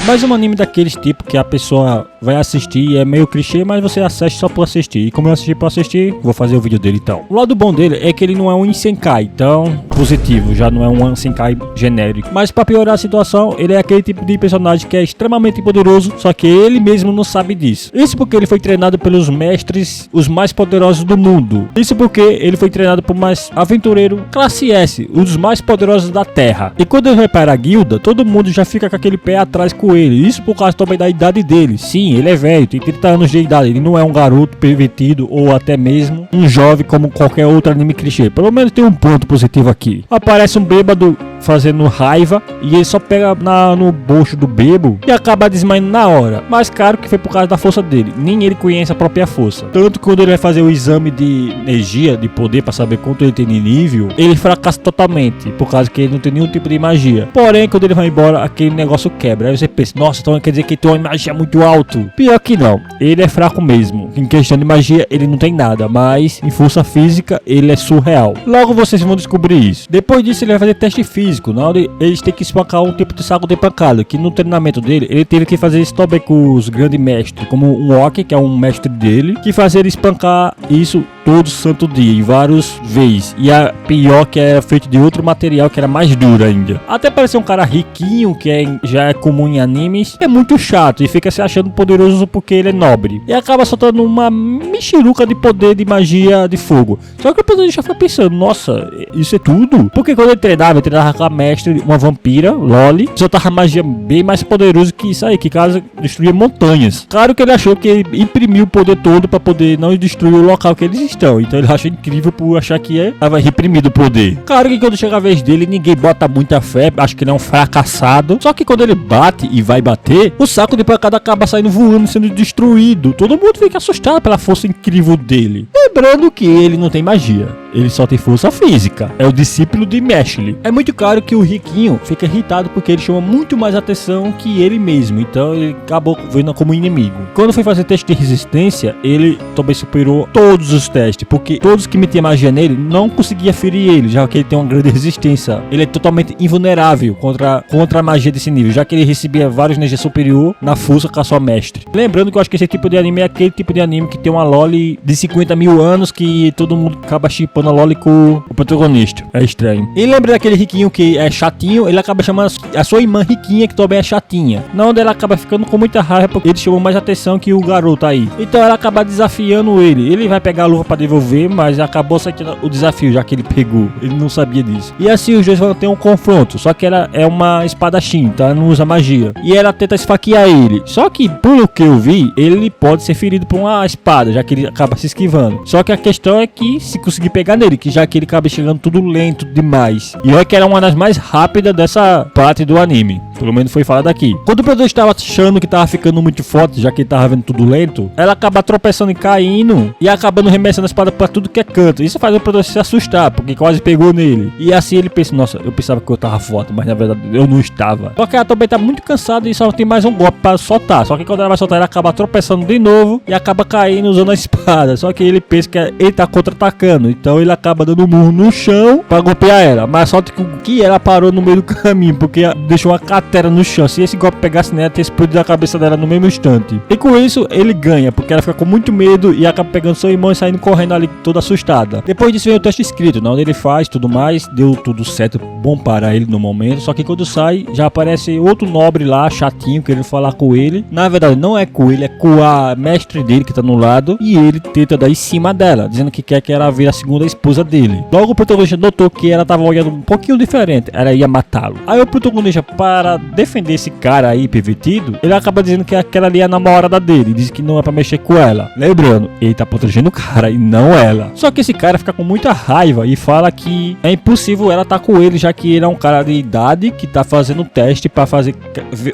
Mais um anime daqueles tipo que a pessoa vai assistir e é meio clichê, mas você assiste só por assistir. E como eu assisti por assistir, vou fazer o vídeo dele então. O lado bom dele é que ele não é um Isekai, então positivo, já não é um Isekai genérico. Mas pra piorar a situação, ele é aquele tipo de personagem que é extremamente poderoso, só que ele mesmo não sabe disso. Isso porque ele foi treinado pelos mestres, os mais poderosos do mundo. Isso porque ele foi treinado por mais aventureiro classe S, um dos mais poderosos da Terra. E quando ele vai para a guilda, todo mundo já fica com aquele pé atrás com ele. Isso por causa também da idade dele. Sim, ele é velho, tem 30 anos de idade. Ele não é um garoto pervertido ou até mesmo um jovem como qualquer outro anime clichê. Pelo menos tem um ponto positivo aqui. Aparece um bêbado fazendo raiva e ele só pega no bolso do bebo e acaba desmaiando na hora. Mas claro que foi por causa da força dele. Nem ele conhece a própria força. Tanto que quando ele vai fazer o exame de energia, de poder para saber quanto ele tem de nível, ele fracassa totalmente, por causa que ele não tem nenhum tipo de magia. Porém, quando ele vai embora, aquele negócio quebra. Aí você pensa, nossa, então quer dizer que ele tem uma magia muito alto. Pior que não, ele é fraco mesmo. Em questão de magia, ele não tem nada, mas em força física, ele é surreal. Logo vocês vão descobrir isso. Depois disso, ele vai fazer teste físico. Na hora eles têm que espancar um tipo de saco de pancada, que no treinamento dele, ele teve que fazer isso também com os grandes mestres, como um Oki, que é um mestre dele, que fazia ele espancar isso todo santo dia, em várias vezes. E a pior que era feito de outro material que era mais duro ainda. Até parecer um cara riquinho, que já é comum em animes, é muito chato e fica se achando poderoso porque ele é nobre. E acaba soltando uma mexeruca de poder de magia de fogo. Só que o personagem já foi pensando, nossa, isso é tudo? Porque quando ele treinava com a mestre, uma vampira, Loli, soltava magia bem mais poderosa que isso aí, que caso destruía montanhas. Claro que ele achou que ele imprimiu o poder todo para poder não destruir o local que eles estão. Então ele acha incrível por achar que estava reprimido o poder. Claro que quando chega a vez dele, ninguém bota muita fé, acho que ele é um fracassado. Só que quando ele bate e vai bater, o saco de pancada acaba saindo voando, sendo destruído. Todo mundo fica assustado pela força incrível dele. Lembrando que ele não tem magia, ele só tem força física. É o discípulo de Meshle. É muito claro que o riquinho fica irritado porque ele chama muito mais atenção que ele mesmo. Então ele acabou vendo como inimigo. Quando foi fazer teste de resistência, ele também superou todos os testes, porque todos que metiam magia nele não conseguia ferir ele, já que ele tem uma grande resistência. Ele é totalmente invulnerável contra a magia desse nível, já que ele recebia vários energia superior na força com a sua mestre. Lembrando que eu acho que esse tipo de anime é aquele tipo de anime que tem uma Loli de 50 mil anos que todo mundo acaba chipando a Loli com o protagonista. É estranho. E lembra daquele riquinho que é chatinho, ele acaba chamando a sua irmã riquinha, que também é chatinha. Na onde ela acaba ficando com muita raiva porque ele chamou mais atenção que o garoto aí. Então ela acaba desafiando ele. Ele vai pegar a luva pra devolver, mas acabou saindo o desafio, já que ele pegou. Ele não sabia disso. E assim os dois vão ter um confronto. Só que ela é uma espadachim, então ela não usa magia. E ela tenta esfaquear ele. Só que, pelo que eu vi, ele pode ser ferido por uma espada, já que ele acaba se esquivando. Só que a questão é que se conseguir pegar nele, que já que ele acaba chegando tudo lento demais. E olha que era uma das mais rápidas dessa parte do anime. Pelo menos foi falado aqui. Quando o produtor estava achando que estava ficando muito forte, já que ele estava vendo tudo lento, ela acaba tropeçando e caindo e acabando remessando a espada para tudo que é canto. Isso faz o produtor se assustar, porque quase pegou nele. E assim ele pensa, nossa, eu pensava que eu estava forte, mas na verdade eu não estava. Só que ela também está muito cansada e só tem mais um golpe para soltar. Só que quando ela vai soltar, ela acaba tropeçando de novo e acaba caindo usando a espada. Só que ele pensa que ele está contra-atacando. Então ele acaba dando um murro no chão para golpear ela. Mas só que ela parou no meio do caminho, porque deixou uma cratera no chão. Se esse golpe pegasse nela, teria explodido a cabeça dela no mesmo instante. E com isso, ele ganha, porque ela fica com muito medo e acaba pegando seu irmão e saindo correndo ali toda assustada. Depois disso vem o teste escrito, onde ele faz tudo mais, deu tudo certo, bom para ele no momento. Só que quando sai, já aparece outro nobre lá, chatinho, querendo falar com ele. Na verdade, não é com ele, é com a mestre dele que tá no lado. E ele tenta dar em cima dela, dizendo que quer que ela vire a segunda esposa dele. Logo o protagonista notou que ela tava olhando um pouquinho diferente, ela ia matá-lo. Aí o protagonista, para defender esse cara aí pervertido, ele acaba dizendo que aquela ali é a namorada dele, diz que não é pra mexer com ela. Lembrando, ele tá protegendo o cara e não ela. Só que esse cara fica com muita raiva e fala que é impossível ela tá com ele, já que ele é um cara de idade que tá fazendo teste pra fazer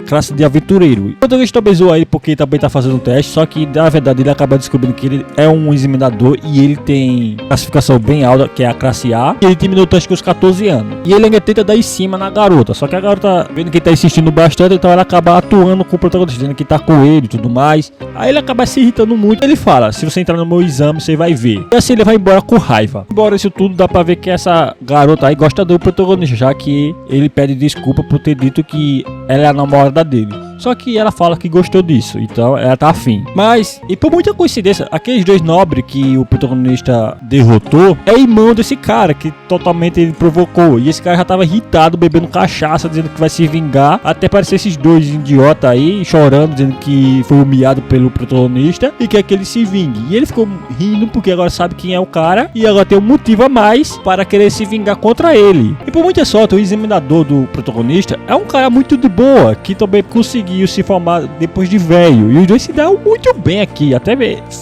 classe de aventureiro. O protagonista também zoa ele porque ele também tá fazendo teste, só que na verdade ele acaba descobrindo que ele é um examinador e ele tem classificação bem alta, que é a classe A. E ele terminou o teste com os 14 anos. E ele ainda tenta dar em cima na garota, só que a garota, vendo que ele tá insistindo bastante, então ela acaba atuando com o protagonista, dizendo que tá com ele e tudo mais. Aí ele acaba se irritando muito. Ele fala, se você entrar no meu exame, você vai ver. E assim ele vai embora com raiva. Embora isso tudo, dá pra ver que essa garota aí gosta do protagonista, já que ele pede desculpa por ter dito que ela é a namorada dele. Só que ela fala que gostou disso, então ela tá afim. Mas, e por muita coincidência, aqueles 2 nobres que o protagonista derrotou é irmão desse cara, que totalmente ele provocou. E esse cara já tava irritado, bebendo cachaça, dizendo que vai se vingar. Até parecer esses 2 idiotas aí, chorando, dizendo que foi humilhado pelo protagonista e quer que ele se vingue. E ele ficou rindo porque agora sabe quem é o cara e agora tem um motivo a mais para querer se vingar contra ele. E por muita sorte, o examinador do protagonista é um cara muito de boa, que também conseguiu se formar depois de velho. E os 2 se dão muito bem aqui. Até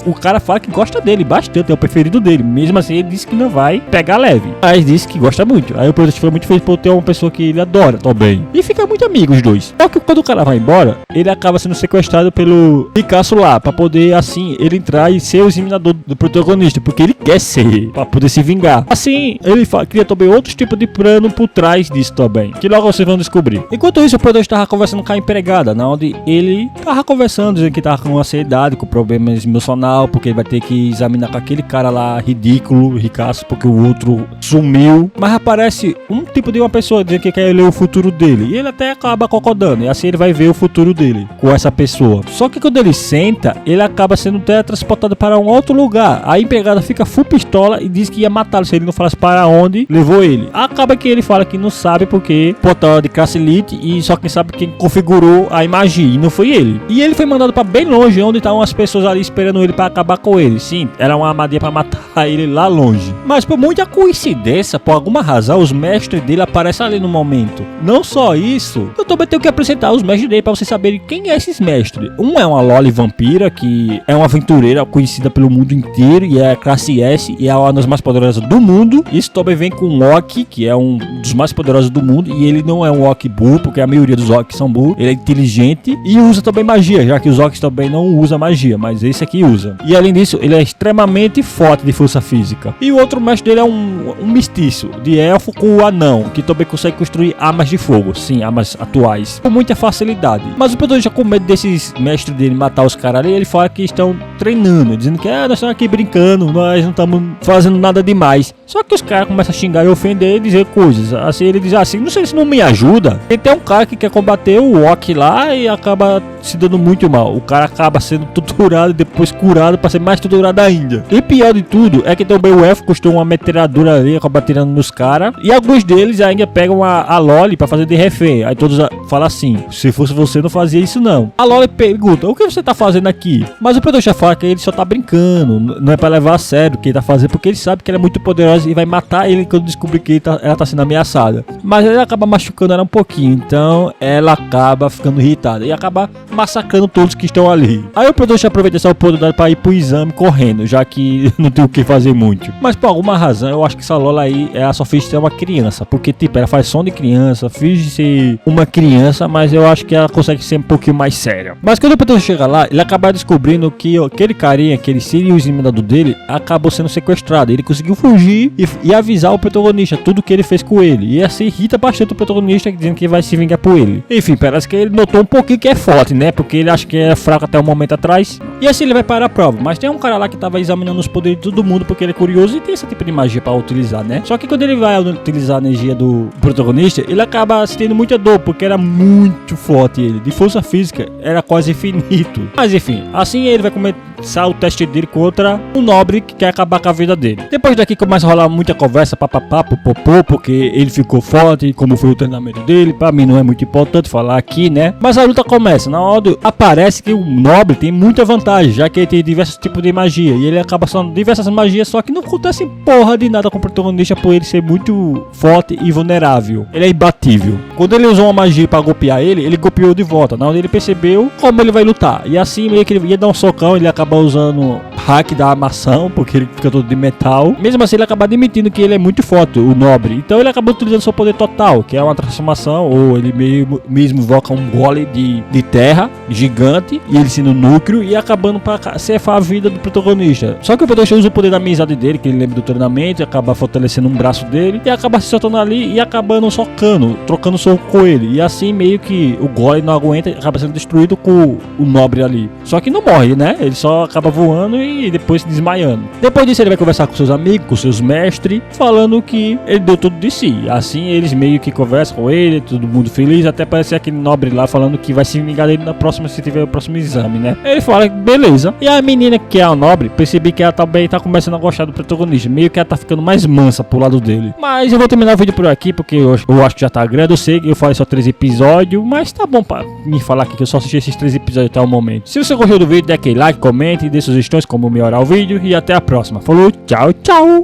o cara fala que gosta dele bastante, é o preferido dele. Mesmo assim, ele disse que não vai pegar leve, mas disse que gosta muito. Aí o protagonista foi muito feliz por ter uma pessoa que ele adora também. E fica muito amigo os 2. Só que quando o cara vai embora, ele acaba sendo sequestrado pelo Picasso lá, pra poder assim, ele entrar e ser o examinador do protagonista, porque ele quer ser, pra poder se vingar. Assim, ele cria também outros tipos de plano por trás disso também, que logo vocês vão descobrir. Enquanto isso, o protagonista tava conversando com a empregada, na onde ele tava conversando, dizendo que tava com ansiedade, com problemas emocional, porque ele vai ter que examinar com aquele cara lá ridículo, ricaço, porque o outro sumiu. Mas aparece um tipo de uma pessoa dizendo que quer ler o futuro dele, e ele até acaba concordando, e assim ele vai ver o futuro dele com essa pessoa. Só que quando ele senta, ele acaba sendo teletransportado para um outro lugar. A empregada fica full pistola e diz que ia matá-lo se ele não falasse para onde levou ele. Acaba que ele fala que não sabe porque portal de classe elite e só quem sabe quem configurou a magia, e não foi ele. E ele foi mandado para bem longe, onde estavam as pessoas ali esperando ele para acabar com ele. Sim, era uma armadilha para matar ele lá longe. Mas por muita coincidência, por alguma razão, os mestres dele aparecem ali no momento. Não só isso, eu também tenho que apresentar os mestres dele para vocês saberem quem é esses mestres. Um é uma Loli vampira, que é uma aventureira conhecida pelo mundo inteiro e é classe S e é uma das mais poderosas do mundo. Isso também vem com um Orc, que é um dos mais poderosos do mundo, e ele não é um Orc burro, porque a maioria dos Orcs são burros. Ele é inteligente e usa também magia, já que os Orcs também não usam magia, mas esse aqui usa. E além disso, ele é extremamente forte de força física. E o outro mestre dele é um mestiço de elfo com o anão, que também consegue construir armas de fogo, sim, armas atuais, com muita facilidade. Mas o protagonista, com medo desses mestres dele matar os caras ali, ele fala que estão treinando, dizendo que nós estamos aqui brincando, nós não estamos fazendo nada demais. Só que os caras começam a xingar e ofender e dizer coisas. Assim, ele diz assim, não sei se não me ajuda. E tem um cara que quer combater o Orc lá e acaba se dando muito mal. O cara acaba sendo torturado e depois curado para ser mais torturado ainda. E pior de tudo é que também o elfo custou uma metralhadora ali, acaba tirando nos caras. E alguns deles ainda pegam a Loli para fazer de refém. Aí todos falam assim, se fosse você não fazia isso não. A Loli pergunta, o que você tá fazendo aqui? Mas o protagonista fala que ele só tá brincando, não é para levar a sério o que ele tá fazendo, porque ele sabe que ela é muito poderosa e vai matar ele quando descobrir que ela tá sendo ameaçada. Mas ele acaba machucando ela um pouquinho, então ela acaba ficando irritada e acaba massacrando todos que estão ali. Aí o protagonista aproveita essa oportunidade para ir pro exame correndo, já que não tem o que fazer muito. Mas por alguma razão, eu acho que essa Lola aí, ela só finge ser uma criança, porque tipo, ela faz som de criança, finge ser uma criança, mas eu acho que ela consegue ser um pouquinho mais séria. Mas quando o protagonista chega lá, ele acaba descobrindo que aquele carinha, aquele seria o examinador dele, acabou sendo sequestrado. Ele conseguiu fugir e avisar o protagonista tudo que ele fez com ele. E assim irrita bastante o protagonista, dizendo que vai se vingar por ele. Enfim, parece que ele notou um pouquinho que é forte, né? Porque ele acha que é fraco até um momento atrás. E assim ele vai para a prova. Mas tem um cara lá que tava examinando os poderes de todo mundo, porque ele é curioso e tem esse tipo de magia para utilizar, né? Só que quando ele vai utilizar a energia do protagonista, ele acaba sentindo muita dor, porque era muito forte ele. De força física, era quase infinito. Mas enfim, assim ele vai começar o teste dele contra um nobre que quer acabar com a vida dele. Depois daqui começa a rolar muita conversa, papapá, popopô, porque ele ficou forte, como foi o treinamento dele. Pra mim não é muito importante falar aqui, né? Mas a luta começa. Na hora aparece que o nobre tem muita vantagem, já que ele tem diversos tipos de magia. E ele acaba usando diversas magias, só que não acontece porra de nada com o protagonista por ele ser muito forte e vulnerável. Ele é imbatível. Quando ele usou uma magia pra golpear ele golpeou de volta. Na hora ele percebeu como ele vai lutar. E assim meio que ele ia dar um socão, ele acaba usando hack da armação, porque ele fica todo de metal. Mesmo assim ele acaba admitindo que ele é muito forte, o nobre. Então ele acaba utilizando seu poder total, que é uma transformação, ou ele mesmo invoca um golem de terra gigante, e ele sendo núcleo e acabando para cefar a vida do protagonista. Só que o protagonista usa o poder da amizade dele, que ele lembra do treinamento, e acaba fortalecendo um braço dele, e acaba se soltando ali e acabando socando, trocando soco com ele. E assim meio que o golem não aguenta, acaba sendo destruído com o nobre ali. Só que não morre, né? Ele só acaba voando e e depois se desmaiando. Depois disso ele vai conversar com seus amigos, com seus mestres, falando que ele deu tudo de si. Assim eles meio que conversam com ele, todo mundo feliz, até aparecer aquele nobre lá falando que vai se vingar dele na próxima, se tiver o próximo exame, né? Ele fala, beleza. E a menina que é a nobre, percebi que ela também tá começando a gostar do protagonista, meio que ela tá ficando mais mansa pro lado dele. Mas eu vou terminar o vídeo por aqui, porque eu acho que já tá grande, eu sei que eu falei só 3 episódios, mas tá bom pra me falar aqui que eu só assisti esses 3 episódios até o momento. Se você gostou do vídeo, dê aquele like, comente, dê sugestões como melhorar o vídeo e até a próxima. Falou, tchau, tchau!